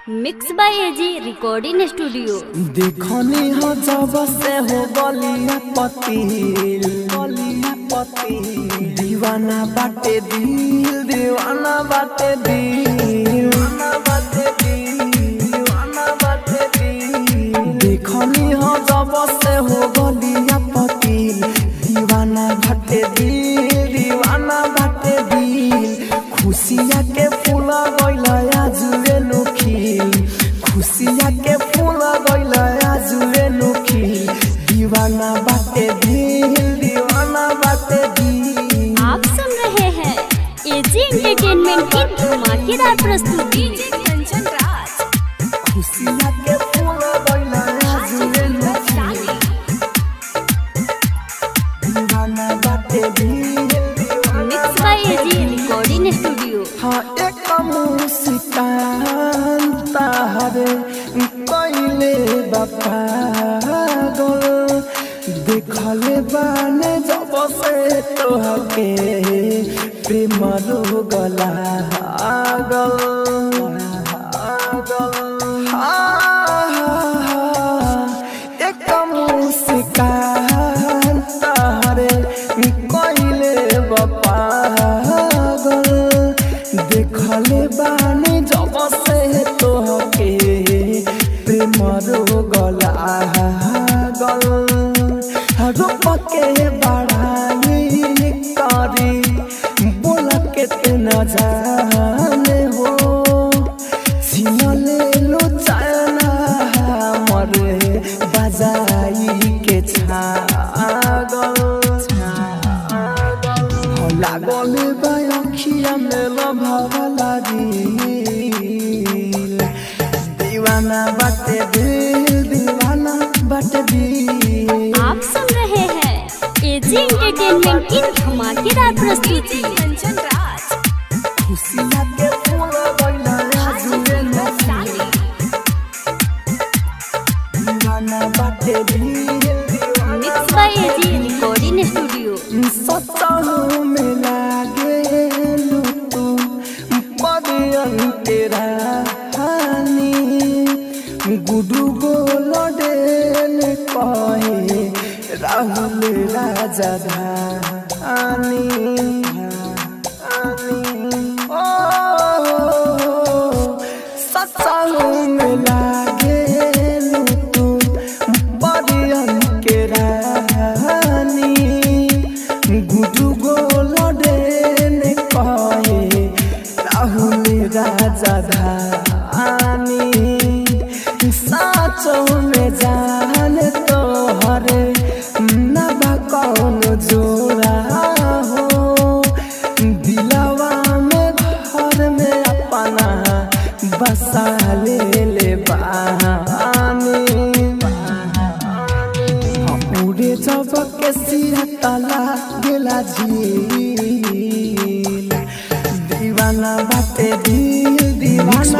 Mix by AG recording studio. देखनी हो जब से हो गलिया पतिल दीवाना बाटे दिल दीवाना बाटे दिल देखनी हो जब से हो गलिया पतिल दीवाना बाटे दिल दीवाना बाटे दिल खुशिया के फूल गइला आजुए नुखिल खुशिया के फूल गइला आजुए नुखिल दीवाना बाटे दिल दीवाना बाटे दिल। आप सुन रहे हैं एजी एंटरटेनमेंट की धमाकेदार प्रस्तुति। खुशिया के फूल गइला आजुए नुखिल दीवाना बाटे दिल mix by AG recording studio. हाँ एक मुस्कान तारे कइले बापागल देखले बाने जब से तोहके प्रेम रोग लागल एक मुस्कान तारे कइले बापागल देखले बानी जब से तोहके प्रेम रोग लागल रूप के बड़ाई करी बोल के न जाने हो सिनले लो चाना मरे बजाई के छागल लागल बा अखिया में लभावला दिल दीवाना बाटे दिल दीवाना बाटे दिल। आप सुन रहे हैं एजी एंटरटेनमेंट की धमाकेदार प्रस्तुति। खुशिया के फूल गइला आजुए नुखिल दीवाना बाटे दिल mix by AG recording studio. सताहू में लागे तू पदियन तेरा हानी गुडू गोल डेल कहे राहुल राजा धानी ओ सताहू में लागे तू पदियन के रानी गुडू गोल डेल कहे राहुल राजा धानी साचो में जान तोहरे नबा कौन जोड़ा हो दिलवा में घर में अपना बसा ले बानी उड़े जब के सिया तला गेला झील दीवाना बाटे दिल दीवाना